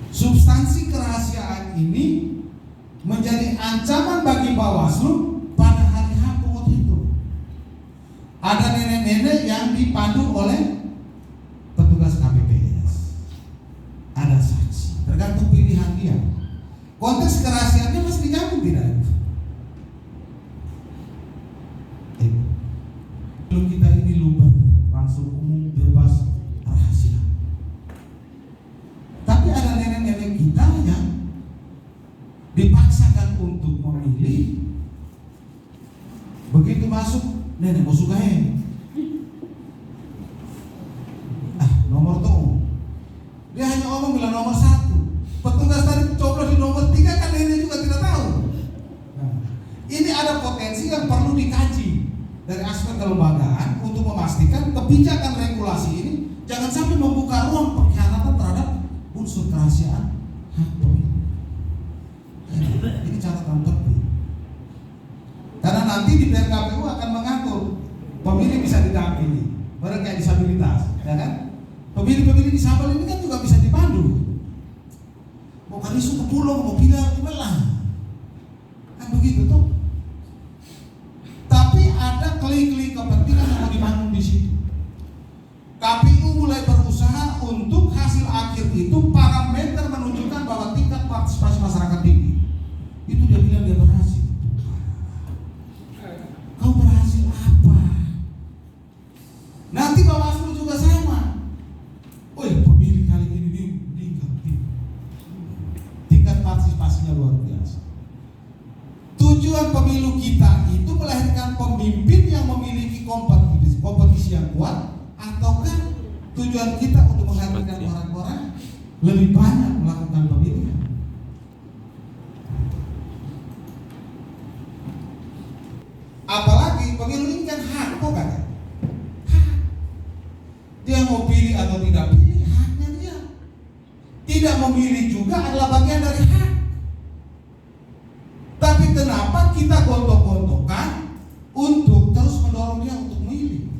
Substansi kerahasiaan ini menjadi ancaman bagi Bawaslu pada hari H pungut hitung. Ada nenek-nenek yang dipandu oleh petugas KPPS. Ada saksi, tergantung pilihan dia. Konteks kerahasiaannya masih dijamin tidak? Belum kita ini lumba langsung umum bebas rahasia. Tapi ada nenek-nenek kita yang dipaksakan untuk memilih. Begitu masuk, nenek mau suka nomor tuh. Dia hanya ngomong bilang nomor 1. Petugas tadi coblos di nomor 3 kan nenek juga tidak tahu. Ini ada potensi yang perlu dikaji dari aspek kelembagaan untuk memastikan kebijakan regulasi ini jangan sampai membuka ruang pengkhianatan terhadap unsur kerahasiaan hak pemilu. Ini catatan penting. Karena nanti di PKPU akan mengatur pemilih bisa didampingi, mereka yang disabilitas, ya kan? Pemilih-pemilih disabel ini kan juga bisa dipandu. Mau isu ke pulau, mau pindah di belah, kan begitu tuh. Tapi ada klik-klik kepentingan yang mau dibangun di situ. KPU mulai berusaha untuk hasil akhir itu parameter menunjukkan bahwa tingkat partisipasi masyarakat tinggi. Itu dia bilang dia berhasil. Kau berhasil apa? Nanti Bawaslu juga sama. Pemilih kali ini meningkat. Tingkat partisipasinya luar biasa. Tujuan pemilu kita itu melahirkan pemimpin yang memiliki kompetisi yang kuat, ataukah tujuan kita untuk menghadirkan orang-orang lebih banyak melakukan pemilihan? Apalagi pemilu ini kan hak, bukan? Hak. Dia mau pilih atau tidak pilih, haknya dia. tidak memilih juga adalah bagian dari hak. Tapi kenapa kita gontok-gontokan untuk terus mendorong dia untuk memilih?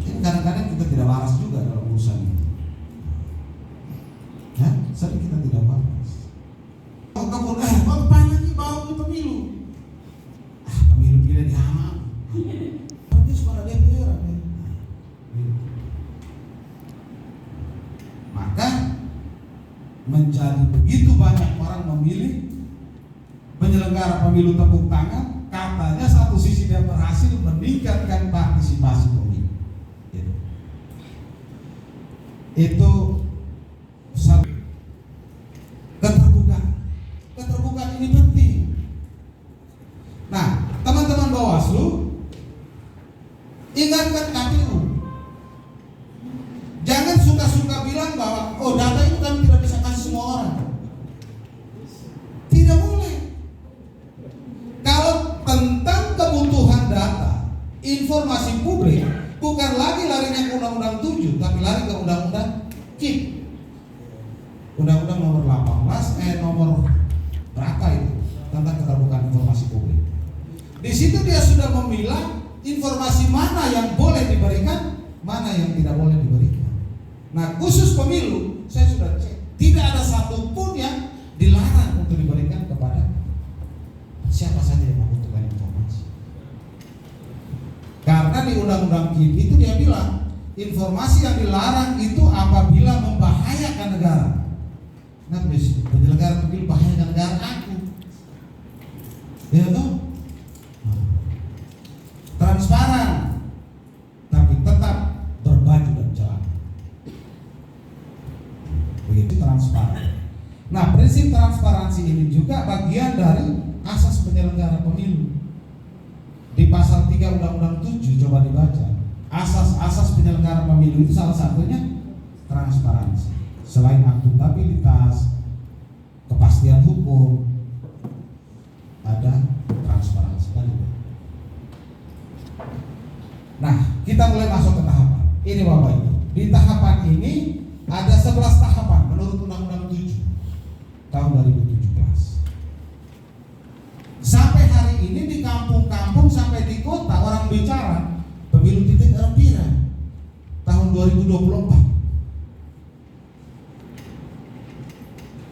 Jadi kadang-kadang kita tidak waras juga dalam urusan ini. Ya, sering kita tidak waras. Kamu ngapain lagi bawa pemilu? Pemilu pilih di Hama. Ini suara DPR. Maka menjadi begitu banyak orang memilih penyelenggara pemilu tepuk tangan, katanya satu sisi dia berhasil meningkatkan partisipasi pemilu. Itu keterbukaan ini penting. Nah, teman-teman Bawaslu, ingatkan KPU, jangan suka-suka bilang bahwa data itu kami tidak bisa kasih semua orang. Tidak boleh. Kalau tentang kebutuhan data, informasi publik, bukan lagi larinya ke Undang-Undang 7, tapi lari ke Undang-Undang KIP. Undang-Undang nomor 18, nomor berapa itu, tentang keterbukaan informasi publik. Di situ dia sudah memilah informasi mana yang boleh diberikan, mana yang tidak boleh diberikan. Nah, khusus pemilu, saya sudah cek, tidak ada satupun yang dilarang untuk diberikan kepada siapa saja yang membutuhkan informasi. Karena di Undang-Undang KIP itu dia bilang, informasi yang dilarang itu apabila membahayakan negara. Nah, penyelenggara pemilu bahayakan negara aku. Ya toh? Transparan, tapi tetap berbaju dan celana. Begitu transparan. Nah, prinsip transparansi ini juga bagian dari asas penyelenggara pemilu. Di pasal 3 Undang-Undang 7 coba dibaca. Asas-asas penyelenggara pemilu itu salah satunya transparansi. Selain akuntabilitas, kepastian hukum, ada transparansi tadi. Nah, kita mulai masuk ke tahapan. Ini Bapak Ibu. Di tahapan ini ada 11 tahapan menurut Undang-Undang 7 tahun 2017. Sampai hari ini di kampung-kampung sampai di kota orang bicara pemilu titik empira tahun 2024.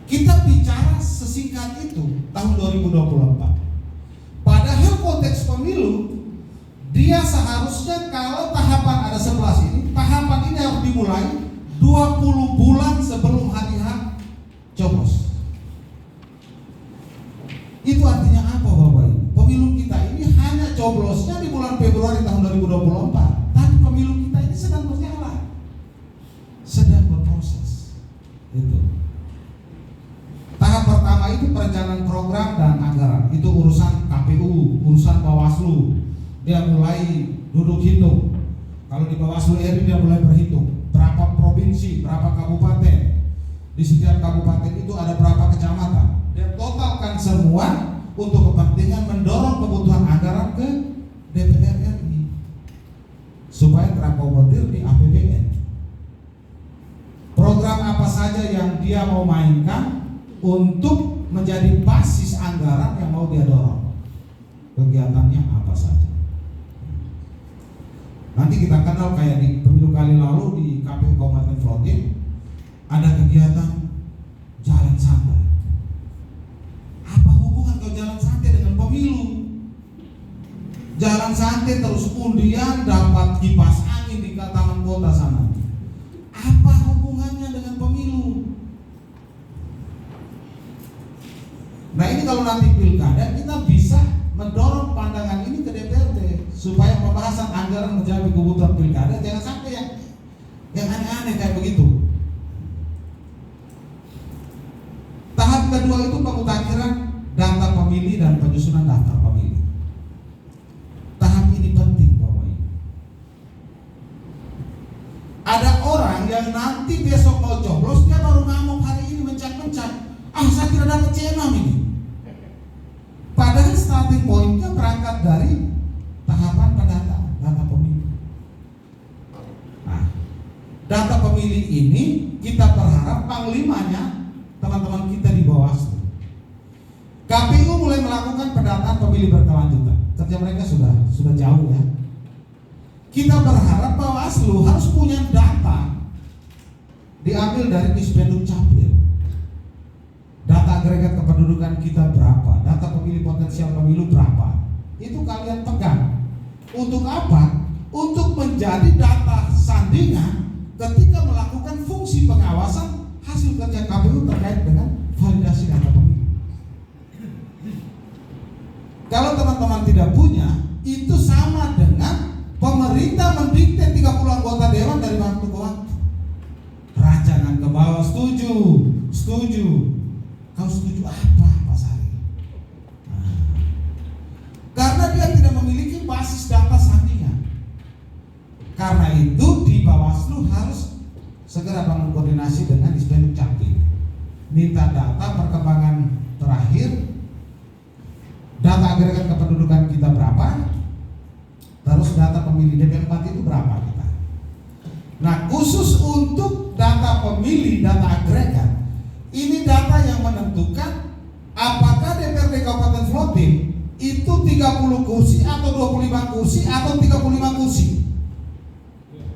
Kita bicara sesingkat itu tahun 2024. Padahal konteks pemilu dia seharusnya kalau tahapan ada 11 ini, tahapan ini harus dimulai 20 bulan sebelum hari H coblos. Itu artinya apa Bapak Ibu? Pemilu kita ini hanya coblosnya di bulan Februari tahun 2024. Tapi pemilu kita ini sedang berjalan, sedang berproses. Itu. Tahap pertama itu perencanaan program dan anggaran. Itu urusan KPU, urusan Bawaslu. Dia mulai duduk hitung. Kalau di Bawaslu RI dia mulai berhitung berapa provinsi, berapa kabupaten. Di setiap kabupaten itu ada berapa kecamatan. Dia totalkan semua untuk kepentingan mendorong kebutuhan anggaran ke DPR RI supaya terakomodir di APBN. Program apa saja yang dia mau mainkan untuk menjadi basis anggaran yang mau dia dorong. Kegiatannya apa saja. Nanti kita kenal kayak di pemilu kali lalu di KPU Kabupaten Flotin ada kegiatan jalan santai. Apa hubungan kalau jalan santai dengan pemilu? Jalan santai terus undian dapat kipas angin di taman kota sana. Apa hubungannya dengan pemilu? Nah, ini kalau nanti pilkada kita bisa mendorong pandangan ini ke DPRD supaya pembahasan anggaran menjadi kebutuhan pilkada, jangan sampai yang aneh-aneh kayak begitu. Tahap kedua itu pemutakhiran data pemilih dan penyusunan daftar pemilih. Tahap ini penting Bapak Ibu. Ada orang yang nanti besok mau coblos dia baru ngamuk hari ini mencak-mencak, saya tidak dapat C6 ini. Padahal starting pointnya berangkat dari tahapan pendataan data pemilih. Nah, data pemilih ini kita berharap panglimanya teman-teman kita di Bawaslu. KPU mulai melakukan pendataan pemilih berkelanjutan. Kerja mereka sudah jauh ya. Kita berharap Bawaslu harus punya data diambil dari Dispenduk Capil. Data agregat kependudukan kita berapa? Data pemilih potensial pemilu berapa? Itu kalian pegang. Untuk apa? Untuk menjadi data sandingan ketika melakukan fungsi pengawasan hasil kerja KPU terkait dengan validasi data pemilih. Kalau teman-teman tidak punya, itu sama dengan pemerintah mendikte 30 anggota dewan dari waktu ke waktu. Rancangan ke bawah setuju. Kau setuju apa, Pak Sari? Karena dia tidak memiliki basis data sandingan. Karena itu di Bawaslu harus segera bangun koordinasi dengan Dispenduk Capil. Minta data perkembangan terakhir, data agregat kependudukan kita berapa, terus data pemilih DP4 itu berapa kita. Nah, khusus untuk data pemilih, data agregat, ini data yang menentukan apakah DPRD Kabupaten Vlotting itu 30 kursi atau 25 kursi atau 35 kursi.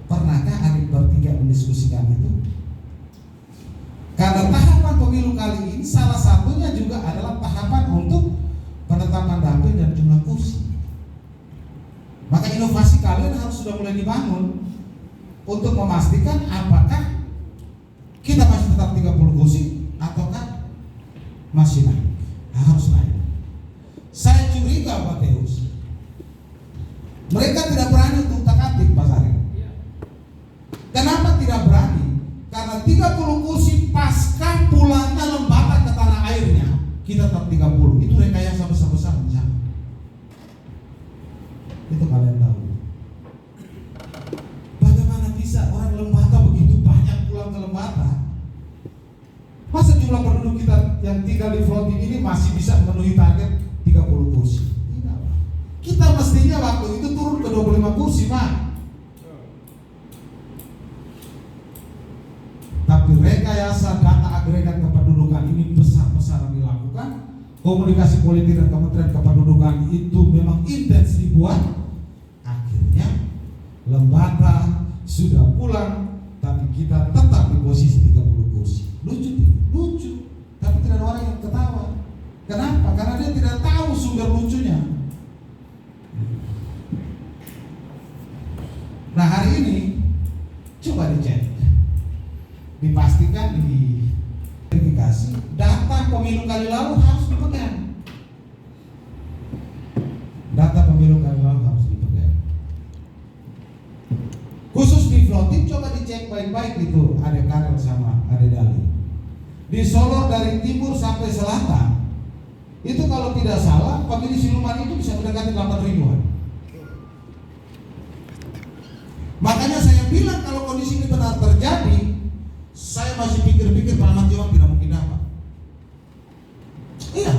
Pernahkah Arif bertiga mendiskusikan itu? Karena tahapan pemilu kali ini salah satunya juga adalah tahapan untuk penetapan dapil dan jumlah kursi. Maka inovasi kalian harus sudah mulai dibangun untuk memastikan apakah kita masih tetap 30 kursi ataukah masih naik. Harus naik. Saya curiga Pak Teus, mereka tidak berani untuk utak-atik Pak Sari. Kenapa tidak berani? Karena 30 kursi pasca pulangnya Lembata ke tanah airnya kita tetap 30. Itu rekayasa besar-besar misalnya. Itu kalian tahu. Bagaimana bisa orang Lembata begitu banyak pulang ke Lembata? Masa jumlah penduduk kita yang tinggal di Vlotting ini masih bisa memenuhi target 30 kursi? Tidak. Kita mestinya waktu itu turun ke 25 kursi, Pak. Tapi rekayasa data agregat kependudukan ini besar-besaran dilakukan. Komunikasi politik dan Kementerian Kependudukan itu memang intens dibuat. Akhirnya Lembata sudah pulang, tapi kita tetap di posisi 30 kursi. Lucu, tapi tidak ada orang yang ketawa. Kenapa? Karena dia tidak tahu sumber lucunya. Nah, hari ini coba dicek, dipastikan, di verifikasi data pemilu kali lalu harus dipegang. Data pemilu kali lalu harus dipegang. Khusus di Vlotting coba dicek baik-baik itu ada Karel sama ada Dali. Di Solo dari timur sampai selatan itu kalau tidak salah pemilih siluman itu bisa mendekati 8 ribuan. Makanya saya bilang kalau kondisi ini benar terjadi, saya masih pikir-pikir Pak Ahmad Johan tidak mungkin dapat. Iya.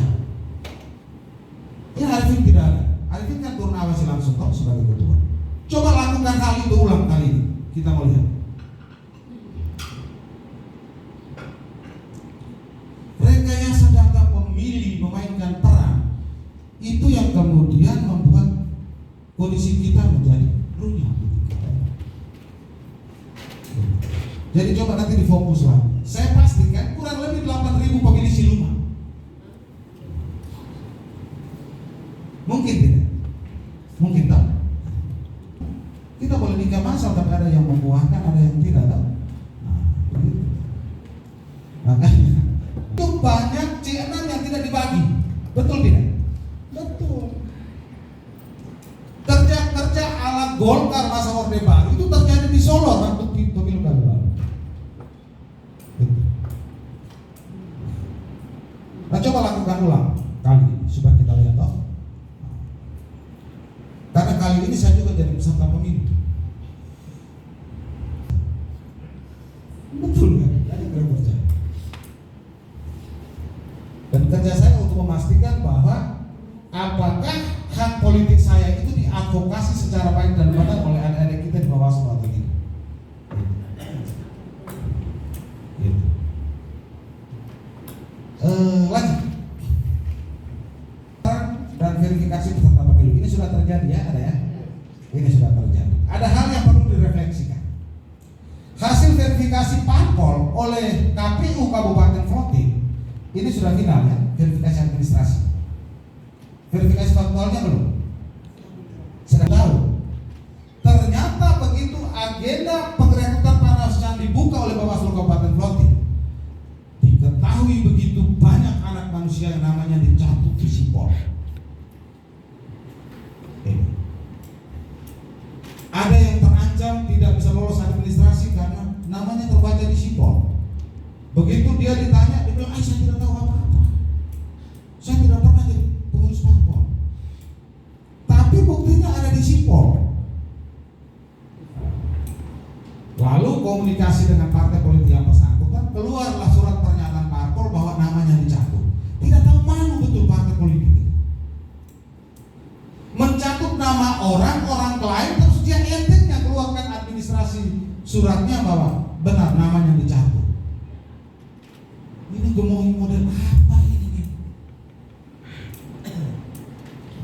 Ini Arifin tidak ada. Arifin kan turun awasi langsung toh sebagai ketua. Coba lakukan hal itu ulang kali ini. Kita mau lihat. Rekayasa data pemilih memainkan peran itu yang kemudian membuat kondisi kita menjadi runyam. Jadi coba nanti difokus lah. Saya pastikan kurang lebih 8.000 pemilih siluman. Mungkin tidak? Mungkin tak? Kita boleh nikah masal, tapi ada yang membuahkan, ada yang tidak, tak? Nah, begitu. Makanya itu banyak C6 yang tidak dibagi. Betul tidak? Betul. Kerja-kerja ala Golkar masa Orde Baru itu terjadi di Solo waktu pemilu kali lalu. Nah, coba lakukan ulang kali ini supaya kita lihat toh. Karena kali ini saya juga jadi peserta pemilu. Betul kan? Saya tidak percaya. Dan kerja saya untuk memastikan bahwa apakah hak politik saya itu diadvokasi secara baik dan benar oleh adik-adik kita di Bawaslu atau tidak. oleh KPU Kabupaten Vloti ini sudah final ya, verifikasi administrasi. Verifikasi faktualnya belum? Sudah tahu. Ternyata begitu agenda pengrekrutan PNS dibuka oleh Bawaslu Kabupaten Vloti, diketahui begitu banyak anak manusia yang namanya dicatut di sipol. Ada yang terancam tidak bisa lolos administrasi karena namanya terbaca di sipol. Begitu dia ditanya, dia bilang, saya tidak tahu apa-apa. Saya tidak pernah jadi pengurus parpol. Tapi buktinya ada di sipol. Lalu komunikasi dengan partai politik yang bersangkutan, keluarlah surat pernyataan parpol bahwa namanya dicatut. Tidak tahu mana betul partai politik itu. Mencatut nama orang lain, terus dia entengnya keluarkan administrasi suratnya bahwa benar namanya dicatut. Ini gemoy model apa ini?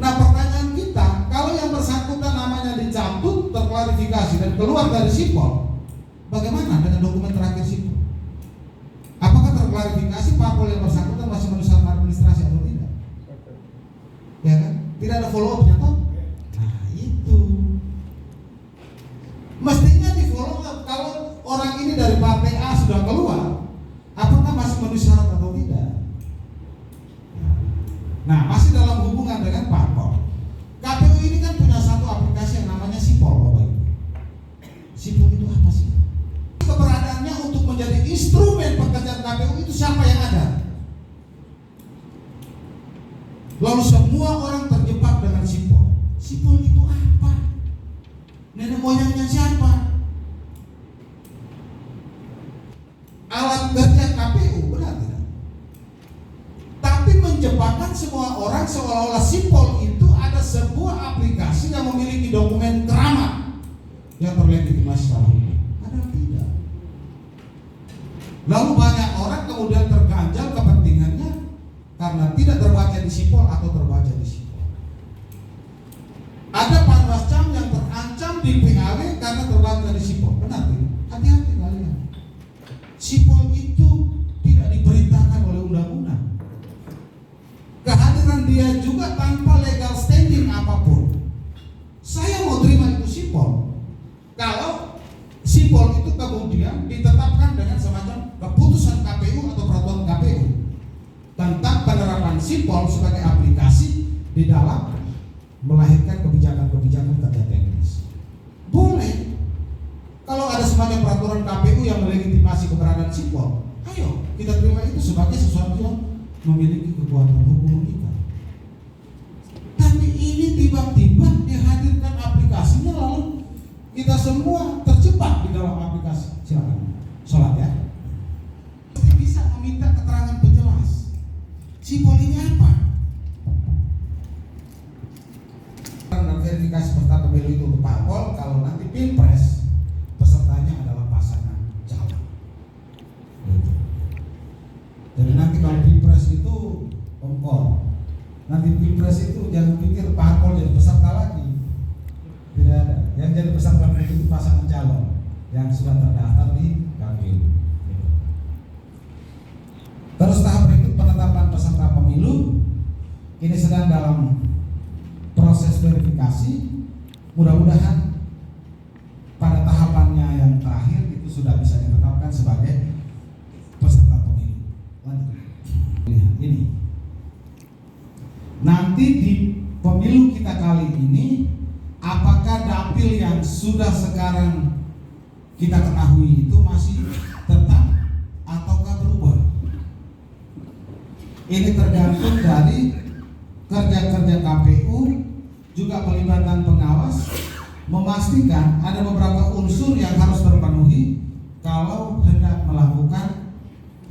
Nah, pertanyaan kita, kalau yang bersangkutan namanya dicatut, terklarifikasi dan keluar dari sipol, bagaimana dengan dokumen terakhir sipol? Apakah terklarifikasi parpol yang bersangkutan masih menuliskan administrasi atau tidak? Ya kan? Tidak ada follow up-nya toh? Nah, itu. Mestinya di follow up. Kalau orang ini dari partai A sudah keluar, apakah masih memenuhi syarat atau tidak? Nah, masih dalam hubungan dengan parpol. KPU ini kan punya satu aplikasi yang namanya Sipol, Bapak Ibu. Sipol itu apa sih? Keberadaannya untuk menjadi instrumen pekerjaan KPU itu siapa yang ada? Lalu semua orang terjebak dengan sipol. Sipol itu apa? Nenek moyangnya siapa? Alat kerja KPU, benar tidak? Tapi menjebakkan semua orang seolah-olah sipol itu ada sebuah aplikasi yang memiliki dokumen keramat yang terlegitimasi secara hukum. Ada tidak? Lalu banyak orang kemudian terganjal kepentingannya karena tidak terbaca di sipol atau terbaca di sipol. Ada panwascam yang terancam di PAW karena terbaca di sipol. Benar tidak? Hati-hati kalian. Sipol itu tidak diperintahkan oleh undang-undang. Kehadiran dia juga tanpa legal standing apapun. Saya mau terima itu sipol kalau sipol itu kemudian ditetapkan dengan semacam keputusan KPU atau peraturan KPU tentang penerapan sipol sebagai aplikasi di dalam melahirkan kebijakan-kebijakan kerja teknis. Boleh. Kalau ada semacam peraturan KPU yang melegitimasi keberadaan sipol, ayo kita terima itu sebagai sesuatu yang memiliki kekuatan hukum kita. Tapi ini tiba-tiba dihadirkan aplikasinya, lalu kita semua terjebak di dalam aplikasi. Silakan, sholat ya. Bisa meminta keterangan penjelas. Sipol ini apa? Dan verifikasi peserta pemilu itu untuk parpol. Kalau nanti pilpres, pesertanya adalah pasangan calon. Jadi nanti kalau pilpres itu ongkor. Nanti pilpres itu jangan pikir parpol jadi peserta lagi. Tidak ada. Yang jadi peserta itu pasangan calon yang sudah terdaftar di KPU. Terus tahap berikut penetapan peserta pemilu ini sedang dalam proses verifikasi. Mudah-mudahan pada tahapannya yang terakhir itu sudah bisa ditetapkan sebagai peserta pemilu. Lanjut. Lihat ini. Nanti di pemilu kita kali ini, apakah dapil yang sudah sekarang kita ketahui itu masih tetap ataukah berubah? Ini tergantung dari kerja-kerja KPU, juga pelibatan pengawas, memastikan ada beberapa unsur yang harus terpenuhi kalau hendak melakukan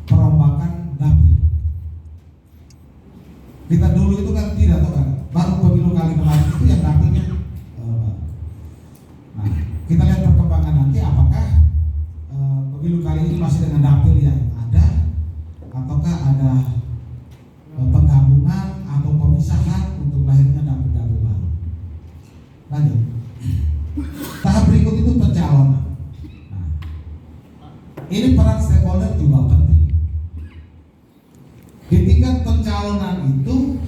perombakan dapil. Kita dulu itu kan tidak tahu kan, baru pemilu kali kemarin itu yang dapilnya. Nah, kita lihat perkembangan nanti apakah pemilu kali ini masih dengan dapil yang ada, ataukah ada penggabungan atau pemisahan untuk lahirnya dapil-dapil baru. Lanjut. Tahap berikut itu pencalonan. Nah, Ini peran stakeholder juga penting. Di tingkat pencalonan itu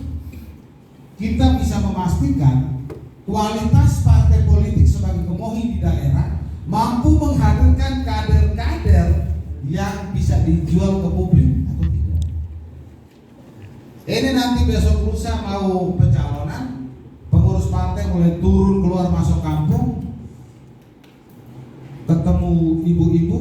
kita bisa memastikan kualitas partai politik sebagai pemohon di daerah mampu menghadirkan kader-kader yang bisa dijual ke publik atau tidak. Ini nanti besok lusa mau pencalonan, pengurus partai mulai turun keluar masuk kampung, ketemu ibu-ibu,